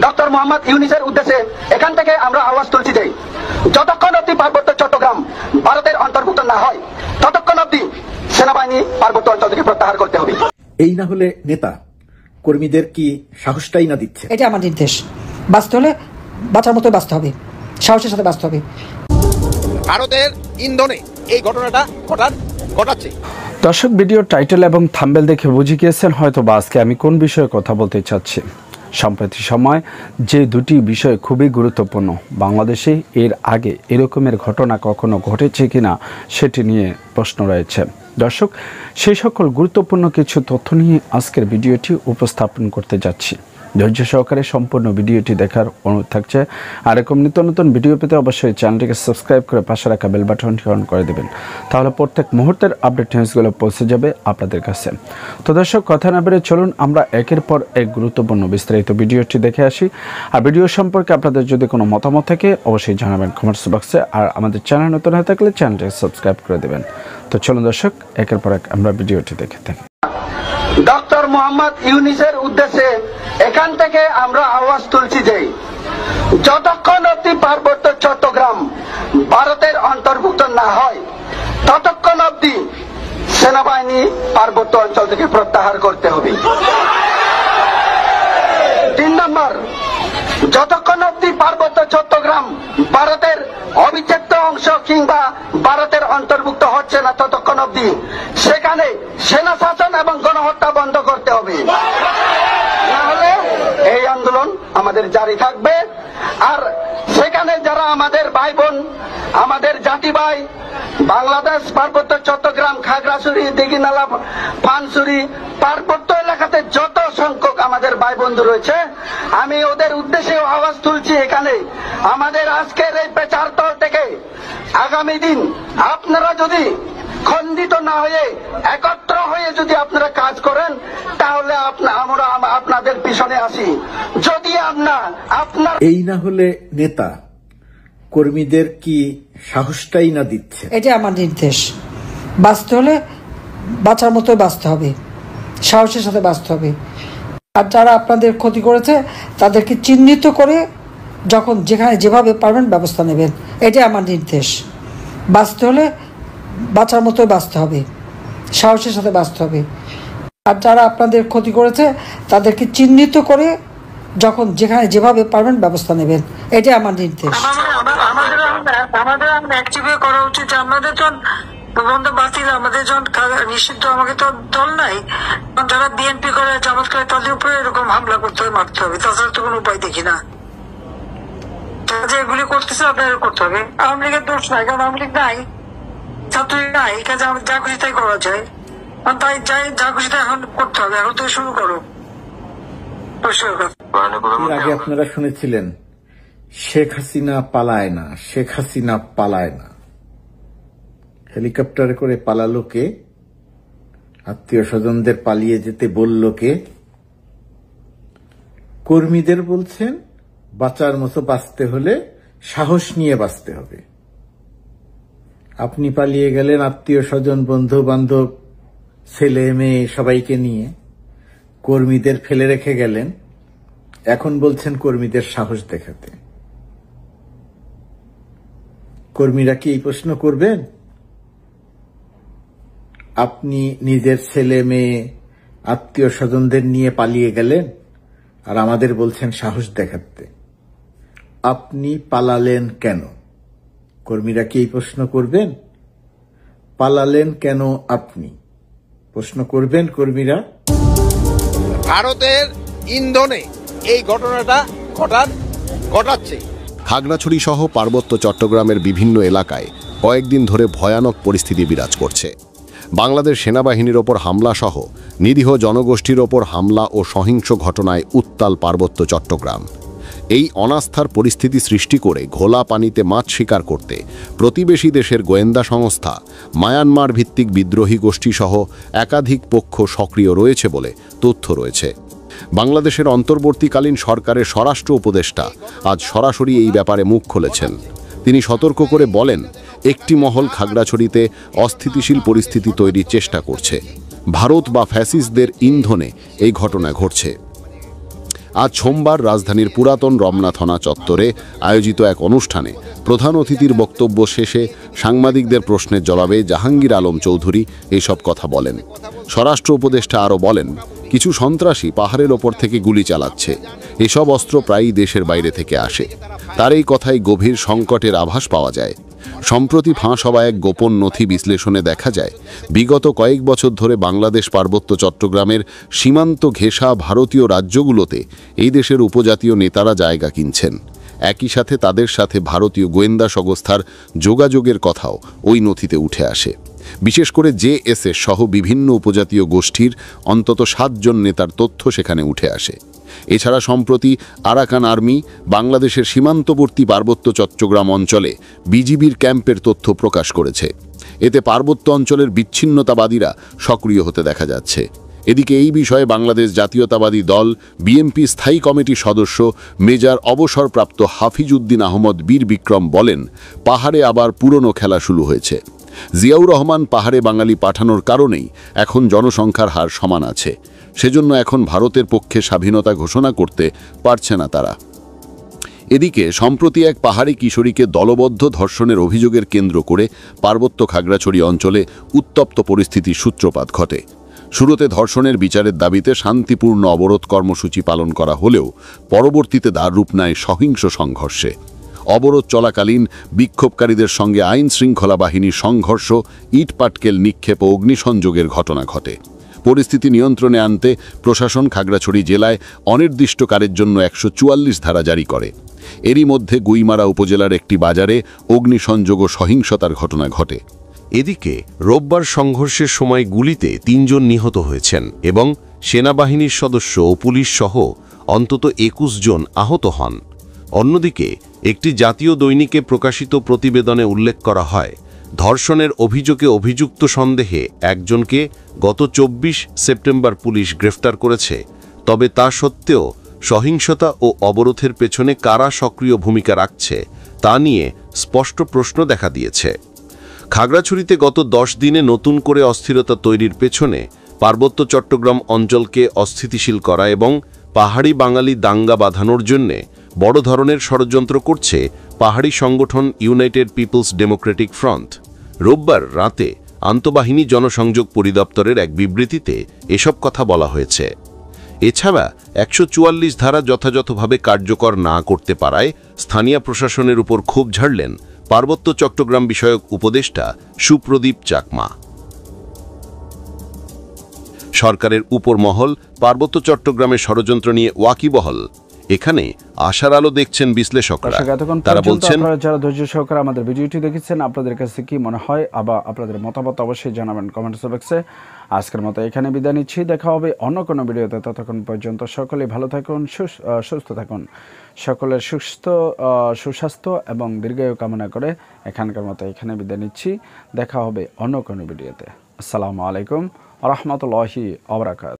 Doctor Mohammad ইউনূসের উদ্দেশ্যে এখান থেকে আমরা আওয়াজ তুলছি যে যতক্ষণ অব্দি পার্বত্য চট্টগ্রাম ভারতের অন্তর্ভুক্ত না হয় ততক্ষণ অব্দি সেনাবাহিনী পার্বত্য অঞ্চল থেকে প্রত্যাহার করতে হবে। এই না হলে নেতা কর্মীদের কি সাহসটাই না দিচ্ছে? এটা আমার নির্দেশ। বাঁচতে হলে বাঁচার মতো বাঁচতে হবে, সাহসের সাথে বাঁচতে হবে। ভারতের ইন্ধনে এই ঘটনাটা ঘটাচ্ছে। দর্শক, ভিডিও টাইটেল এবং থাম্বনেল দেখে বুঝে গিয়েছেন হয়তো বা আজকে আমি কোন বিষয়ে কথা বলতে চাচ্ছি। সম্প্রতি সময় যে দুটি বিষয় খুবই গুরুত্বপূর্ণ, বাংলাদেশে এর আগে এরকমের ঘটনা কখনো ঘটেছে কিনা সেটি নিয়ে প্রশ্ন রয়েছে। দর্শক, সেই সকল গুরুত্বপূর্ণ কিছু তথ্য নিয়ে আজকের ভিডিওটি উপস্থাপন করতে যাচ্ছি। ধৈর্য সহকারে সম্পূর্ণ ভিডিওটি দেখার অনুরোধ থাকছে। আর এরকম নিত্য নতুন ভিডিও পেতে অবশ্যই চ্যানেলটিকে সাবস্ক্রাইব করে পাশে রাখা বেল বাটনটি অন করে দেবেন, তাহলে প্রত্যেক মুহূর্তের আপডেট নিউজগুলো পৌঁছে যাবে আপনাদের কাছে। তো দর্শক, কথা না বেড়ে চলুন আমরা একের পর এক গুরুত্বপূর্ণ বিস্তারিত ভিডিওটি দেখে আসি। আর ভিডিও সম্পর্কে আপনাদের যদি কোনো মতামত থাকে অবশ্যই জানাবেন কমেন্টস বক্সে। আর আমাদের চ্যানেল নতুন হয়ে থাকলে চ্যানেলটিকে সাবস্ক্রাইব করে দেবেন। তো চলুন দর্শক, একের পর এক আমরা ভিডিওটি দেখে থাকি। ডক্টর মোহাম্মদ ইউনূসের উদ্দেশ্যে এখান থেকে আমরা আওয়াজ তুলছি যে যতক্ষণ অব্দি পার্বত্য চট্টগ্রাম ভারতের অন্তর্ভুক্ত না হয় ততক্ষণ অব্দি সেনাবাহিনী পার্বত্য অঞ্চল থেকে প্রত্যাহার করতে হবে। 3 নম্বর, যতক্ষণ অব্দি পার্বত্য চট্টগ্রাম ভারতের অবিচ্ছেদ্য অংশ কিংবা ভারতের অন্তর্ভুক্ত হচ্ছে না ততক্ষণ অব্দি সেখানে সেনা শাসন এবং গণহত্যা বন্ধ করতে হবে, না হলে এই আন্দোলন আমাদের জারি থাকবে। আর সেখানে যারা আমাদের ভাই বোন, আমাদের জাতি ভাই, বাংলাদেশ পার্বত্য চট্টগ্রাম, খাগড়াছড়ি, দীঘিনালা, পানছড়ি পার্বত্য এলাকাতে যত সংখ্যক আমাদের ভাই বন্ধু রয়েছে, আমি ওদের উদ্দেশ্যে আওয়াজ তুলছি এখানে আমাদের আজকের এই প্রচার দল থেকে আগামী দিন আপনারা যদি খণ্ডিত না হয়ে একত্র হয়ে যদি আপনারা কাজ করেন তাহলে আমরা আপনাদের পিছনে আসি। যদি আপনার এই না হলে নেতা কর্মীদের কি সাহসটাই না দিচ্ছে? এটা আমার নির্দেশ। বাঁচতে হলে বাঁচার মতো বাঁচতে হবে, সাহসের সাথে বাঁচতে হবে। আর যারা আপনাদের ক্ষতি করেছে তাদেরকে চিহ্নিত করে যখন যেখানে যেভাবে পারবেন ব্যবস্থা নেবেন, এটা আমার নির্দেশ। বাঁচতে হলে বাঁচার মতো বাঁচতে হবে, সাহসের সাথে বাঁচতে হবে। আর যারা আপনাদের ক্ষতি করেছে তাদেরকে চিহ্নিত করে যখন যেখানে যেভাবে পারবেন ব্যবস্থা নেবেন, এটা আমার নির্দেশ। আমাদের অ্যাক্টিভে করা উচিত। আমাদের যখন বন্ধ বাতিল, আমাদের যখন নিষিদ্ধ, আমাকে তো দল নাই। যারা বিএনপি করে, জামাত করে, তাদের উপরে এরকম হামলা করতে হবে, মারতে হবে। তাছাড়া তো কোনো উপায় দেখি না। যে এগুলি করতেছে আপনাদের করতে হবে। আওয়ামী লীগের দোষ নাই, কারণ আওয়ামী লীগ নাই, ছাত্রলীগ নাই। এই কাজে আমাদের যা খুশি তাই করা যায়। তাই যা খুশি তাই এখন করতে হবে। এখন থেকে শুরু করো। এর আগে আপনারা শুনেছিলেন শেখ হাসিনা পালায় না, শেখ হাসিনা পালায় না। হেলিকপ্টারে করে পালালো কে? আত্মীয় স্বজনদের পালিয়ে যেতে বলল কে? কর্মীদের বলছেন বাঁচার মতো বাঁচতে হলে সাহস নিয়ে বাঁচতে হবে। আপনি পালিয়ে গেলেন আত্মীয় স্বজন, বন্ধু বান্ধব, ছেলে মেয়ে সবাইকে নিয়ে, কর্মীদের ফেলে রেখে গেলেন। এখন বলছেন কর্মীদের সাহস দেখাতে। কর্মীরা কি এই প্রশ্ন করবেন? আপনি নিজের ছেলে মেয়ে, আত্মীয় স্বজনদের নিয়ে পালিয়ে গেলেন আর আমাদের বলছেন সাহস দেখাতে। আপনি পালালেন কেন? কর্মীরা কি এই প্রশ্ন করবেন? পালালেন কেন আপনি? প্রশ্ন করবেন কর্মীরা। ভারতের ইন্ধনে এই ঘটনাটা ঘটাচ্ছে। খাগড়াছড়ি সহ পার্বত্য চট্টগ্রামের বিভিন্ন এলাকায় কয়েকদিন ধরে ভয়ানক পরিস্থিতি বিরাজ করছে। বাংলাদেশ সেনাবাহিনীর ওপর হামলা সহ নিরীহ জনগোষ্ঠীর ওপর হামলা ও সহিংস ঘটনায় উত্তাল পার্বত্য চট্টগ্রাম। এই অনাস্থার পরিস্থিতি সৃষ্টি করে ঘোলা পানিতে মাছ শিকার করতে প্রতিবেশী দেশের গোয়েন্দা সংস্থা, মায়ানমার ভিত্তিক বিদ্রোহী গোষ্ঠী সহ একাধিক পক্ষ সক্রিয় রয়েছে বলে তথ্য রয়েছে। বাংলাদেশের অন্তর্বর্তীকালীন সরকারের স্বরাষ্ট্র উপদেষ্টা আজ সরাসরি এই ব্যাপারে মুখ খুলেছেন। তিনি সতর্ক করে বলেন, একটি মহল খাগড়াছড়িতে অস্থিতিশীল পরিস্থিতি তৈরির চেষ্টা করছে। ভারত বা ফ্যাসিস্টদের ইন্ধনে এই ঘটনা ঘটছে। আজ সোমবার রাজধানীর পুরাতন রমনা থানা চত্বরে আয়োজিত এক অনুষ্ঠানে প্রধান অতিথির বক্তব্য শেষে সাংবাদিকদের প্রশ্নের জবাবে জাহাঙ্গীর আলম চৌধুরী এসব কথা বলেন। স্বরাষ্ট্র উপদেষ্টা আরও বলেন, কিছু সন্ত্রাসী পাহাড়ের ওপর থেকে গুলি চালাচ্ছে। এসব অস্ত্র প্রায়ই দেশের বাইরে থেকে আসে। তার এই কথায় গভীর সংকটের আভাস পাওয়া যায়। সম্প্রতি ফাঁস হওয়া এক গোপন নথি বিশ্লেষণে দেখা যায়, বিগত কয়েক বছর ধরে বাংলাদেশ পার্বত্য চট্টগ্রামের সীমান্ত ঘেঁষা ভারতীয় রাজ্যগুলোতে এই দেশের উপজাতীয় নেতারা জায়গা কিনছেন। একই সাথে তাদের সাথে ভারতীয় গোয়েন্দা সংস্থার যোগাযোগের কথাও ওই নথিতে উঠে আসে। বিশেষ করে জেএসএস সহ বিভিন্ন উপজাতীয় গোষ্ঠীর অন্তত 7 জন নেতার তথ্য সেখানে উঠে আসে। এছাড়া সম্প্রতি আরাকান আর্মি বাংলাদেশের সীমান্তবর্তী পার্বত্য চট্টগ্রাম অঞ্চলে বিজিবির ক্যাম্পের তথ্য প্রকাশ করেছে। এতে পার্বত্য অঞ্চলের বিচ্ছিন্নতাবাদীরা সক্রিয় হতে দেখা যাচ্ছে। এদিকে এই বিষয়ে বাংলাদেশ জাতীয়তাবাদী দল বিএনপি স্থায়ী কমিটির সদস্য মেজর অবসরপ্রাপ্ত হাফিজ উদ্দিন আহমদ বীর বিক্রম বলেন, পাহাড়ে আবার পুরনো খেলা শুরু হয়েছে। জিয়াউর রহমান পাহাড়ে বাঙালি পাঠানোর কারণেই এখন জনসংখ্যার হার সমান আছে। সেজন্য এখন ভারতের পক্ষে স্বাধীনতা ঘোষণা করতে পারছে না তারা। এদিকে সম্প্রতি এক পাহাড়ি কিশোরীকে দলবদ্ধ ধর্ষণের অভিযোগের কেন্দ্র করে পার্বত্য খাগড়াছড়ি অঞ্চলে উত্তপ্ত পরিস্থিতির সূত্রপাত ঘটে। শুরুতে ধর্ষণের বিচারের দাবিতে শান্তিপূর্ণ অবরোধ কর্মসূচি পালন করা হলেও পরবর্তীতে তার রূপ নেয় সহিংস সংঘর্ষে। অবরোধ চলাকালীন বিক্ষোভকারীদের সঙ্গে আইন শৃঙ্খলা বাহিনীর সংঘর্ষ, ইটপাটকেল নিক্ষেপ ও অগ্নিসংযোগের ঘটনা ঘটে। পরিস্থিতি নিয়ন্ত্রণে আনতে প্রশাসন খাগড়াছড়ি জেলায় অনির্দিষ্টকালের জন্য 144 ধারা জারি করে। এরই মধ্যে গুইমারা উপজেলার একটি বাজারে অগ্নিসংযোগ ও সহিংসতার ঘটনা ঘটে। এদিকে রোববার সংঘর্ষের সময় গুলিতে 3 জন নিহত হয়েছেন এবং সেনাবাহিনীর সদস্য ও পুলিশ সহ অন্তত 21 জন আহত হন। অন্যদিকে একটি জাতীয় দৈনিকে প্রকাশিত প্রতিবেদনে উল্লেখ করা হয়, ধর্ষণের অভিযোগে অভিযুক্ত সন্দেহে একজনকে গত 24 সেপ্টেম্বর পুলিশ গ্রেফতার করেছে। তবে তা সত্ত্বেও সহিংসতা ও অবরোধের পেছনে কারা সক্রিয় ভূমিকা রাখছে তা নিয়ে স্পষ্ট প্রশ্ন দেখা দিয়েছে। খাগড়াছড়িতে গত 10 দিনে নতুন করে অস্থিরতা তৈরির পেছনে পার্বত্য চট্টগ্রাম অঞ্চলকে অস্থিতিশীল করা এবং পাহাড়ি বাঙালি দাঙ্গা বাঁধানোর জন্যে বড় ধরনের ষড়যন্ত্র করছে পাহাড়ি সংগঠন ইউনাইটেড পিপলস ডেমোক্রেটিক ফ্রন্ট। রোববার রাতে আন্তঃবাহিনী জনসংযোগ পরিদপ্তরের এক বিবৃতিতে এসব কথা বলা হয়েছে। এছাড়া 144 ধারা যথাযথভাবে কার্যকর না করতে পারায় স্থানীয় প্রশাসনের উপর ক্ষোভ ঝাড়লেন পার্বত্য চট্টগ্রাম বিষয়ক উপদেষ্টা সুপ্রদীপ চাকমা। সরকারের উপর মহল পার্বত্য চট্টগ্রামের ষড়যন্ত্র নিয়ে ওয়াকিবহল। এখানে আশার আলো দেখছেন বিশ্লেষকরা। তারা বলছেন, যারা ধৈর্য সহকারে আমাদের ভিডিওটি দেখেছেন, আপনাদের কাছে কি মনে হয় আবার আপনাদের মতামত অবশ্যই জানাবেন কমেন্টস বক্সে। আজকের মতো এখানে বিদায় নিচ্ছি, দেখা হবে অন্য কোনো ভিডিওতে। ততক্ষণ পর্যন্ত সকলেই ভালো থাকুন, সুস্থ থাকুন। সকলের সুস্বাস্থ্য এবং দীর্ঘায়ু কামনা করে এখানকার মতো এখানে বিদায় নিচ্ছি, দেখা হবে অন্য কোনো ভিডিওতে। আসসালামু আলাইকুম ওয়া রাহমাতুল্লাহি ওয়া বারাকাতুহু।